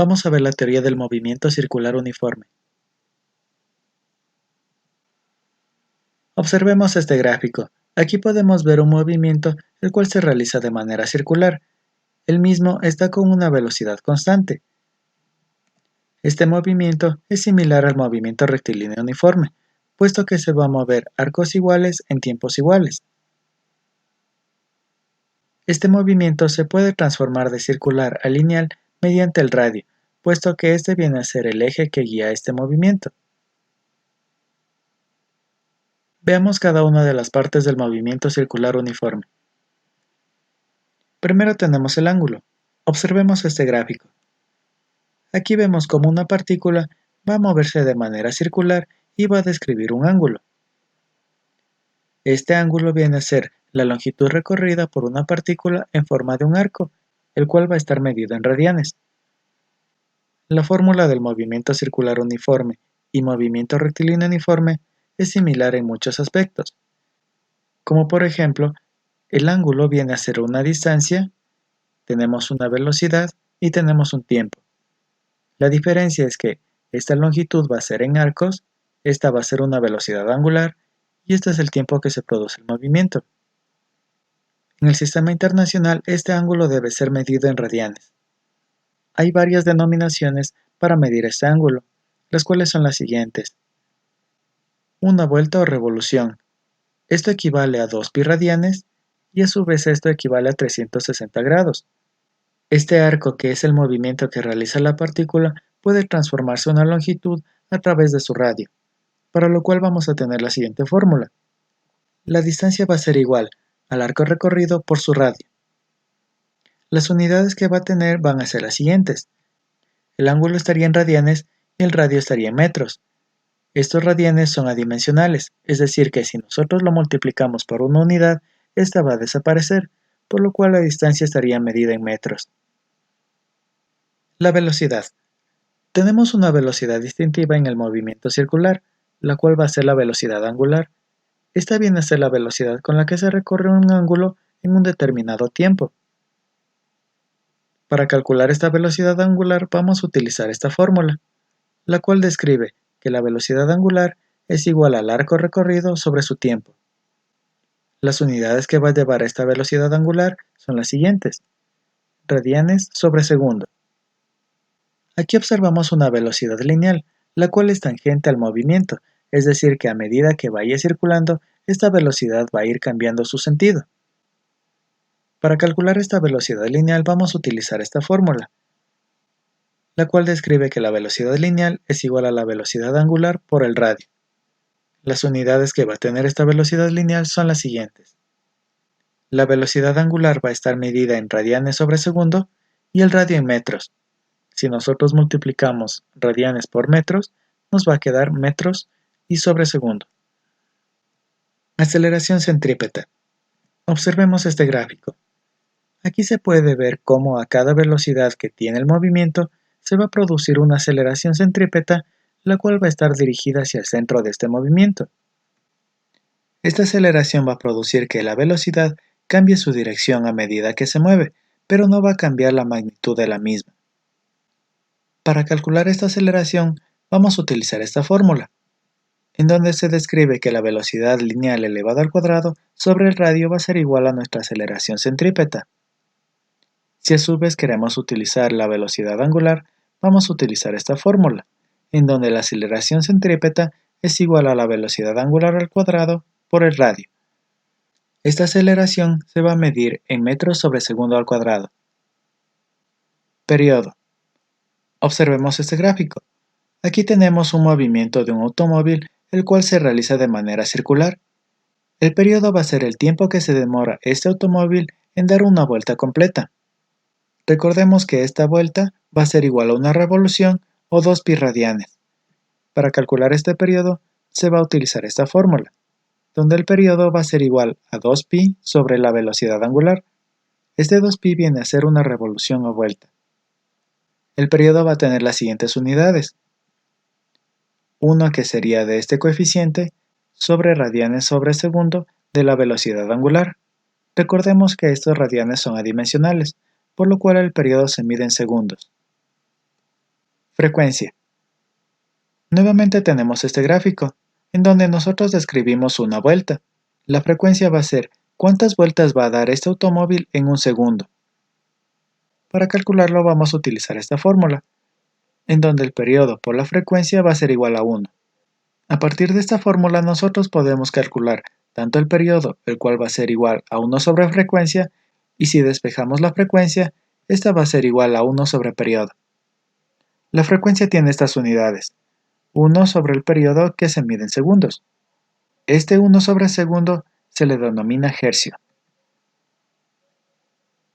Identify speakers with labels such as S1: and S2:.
S1: Vamos a ver la teoría del movimiento circular uniforme. Observemos este gráfico. Aquí podemos ver un movimiento el cual se realiza de manera circular. El mismo está con una velocidad constante. Este movimiento es similar al movimiento rectilíneo uniforme, puesto que se va a mover arcos iguales en tiempos iguales. Este movimiento se puede transformar de circular a lineal mediante el radio, puesto que este viene a ser el eje que guía este movimiento. Veamos cada una de las partes del movimiento circular uniforme. Primero tenemos el ángulo. Observemos este gráfico. Aquí vemos cómo una partícula va a moverse de manera circular y va a describir un ángulo. Este ángulo viene a ser la longitud recorrida por una partícula en forma de un arco, el cual va a estar medido en radianes. La fórmula del movimiento circular uniforme y movimiento rectilíneo uniforme es similar en muchos aspectos, como por ejemplo, el ángulo viene a ser una distancia, tenemos una velocidad y tenemos un tiempo. La diferencia es que esta longitud va a ser en arcos, esta va a ser una velocidad angular y este es el tiempo que se produce el movimiento. En el sistema internacional este ángulo debe ser medido en radianes. Hay varias denominaciones para medir este ángulo, las cuales son las siguientes. Una vuelta o revolución. Esto equivale a 2 pi radianes y a su vez esto equivale a 360 grados. Este arco, que es el movimiento que realiza la partícula, puede transformarse a una longitud a través de su radio, para lo cual vamos a tener la siguiente fórmula. La distancia va a ser igual al arco recorrido por su radio. Las unidades que va a tener van a ser las siguientes. El ángulo estaría en radianes y el radio estaría en metros. Estos radianes son adimensionales, es decir que si nosotros lo multiplicamos por una unidad, esta va a desaparecer, por lo cual la distancia estaría medida en metros. La velocidad. Tenemos una velocidad distintiva en el movimiento circular, la cual va a ser la velocidad angular. Esta viene a ser la velocidad con la que se recorre un ángulo en un determinado tiempo. Para calcular esta velocidad angular vamos a utilizar esta fórmula, la cual describe que la velocidad angular es igual al arco recorrido sobre su tiempo. Las unidades que va a llevar a esta velocidad angular son las siguientes: radianes sobre segundo. Aquí observamos una velocidad lineal, la cual es tangente al movimiento, es decir que a medida que vaya circulando, esta velocidad va a ir cambiando su sentido. Para calcular esta velocidad lineal vamos a utilizar esta fórmula, la cual describe que la velocidad lineal es igual a la velocidad angular por el radio. Las unidades que va a tener esta velocidad lineal son las siguientes. La velocidad angular va a estar medida en radianes sobre segundo y el radio en metros. Si nosotros multiplicamos radianes por metros, nos va a quedar metros y sobre segundo. Aceleración centrípeta. Observemos este gráfico. Aquí se puede ver cómo a cada velocidad que tiene el movimiento se va a producir una aceleración centrípeta, la cual va a estar dirigida hacia el centro de este movimiento. Esta aceleración va a producir que la velocidad cambie su dirección a medida que se mueve, pero no va a cambiar la magnitud de la misma. Para calcular esta aceleración, vamos a utilizar esta fórmula, en donde se describe que la velocidad lineal elevada al cuadrado sobre el radio va a ser igual a nuestra aceleración centrípeta. Si a su vez queremos utilizar la velocidad angular, vamos a utilizar esta fórmula, en donde la aceleración centrípeta es igual a la velocidad angular al cuadrado por el radio. Esta aceleración se va a medir en metros sobre segundo al cuadrado. Periodo. Observemos este gráfico. Aquí tenemos un movimiento de un automóvil, el cual se realiza de manera circular. El periodo va a ser el tiempo que se demora este automóvil en dar una vuelta completa. Recordemos que esta vuelta va a ser igual a una revolución o 2 pi radianes. Para calcular este periodo se va a utilizar esta fórmula, donde el periodo va a ser igual a 2 pi sobre la velocidad angular. Este 2 pi viene a ser una revolución o vuelta. El periodo va a tener las siguientes unidades. 1 que sería de este coeficiente sobre radianes sobre segundo de la velocidad angular. Recordemos que estos radianes son adimensionales, por lo cual el periodo se mide en segundos. Frecuencia. Nuevamente tenemos este gráfico, en donde nosotros describimos una vuelta. La frecuencia va a ser cuántas vueltas va a dar este automóvil en un segundo. Para calcularlo vamos a utilizar esta fórmula, en donde el periodo por la frecuencia va a ser igual a 1. A partir de esta fórmula nosotros podemos calcular tanto el periodo, el cual va a ser igual a 1 sobre frecuencia, y si despejamos la frecuencia, esta va a ser igual a 1 sobre periodo. La frecuencia tiene estas unidades: 1 sobre el periodo, que se mide en segundos. Este 1 sobre segundo se le denomina hercio.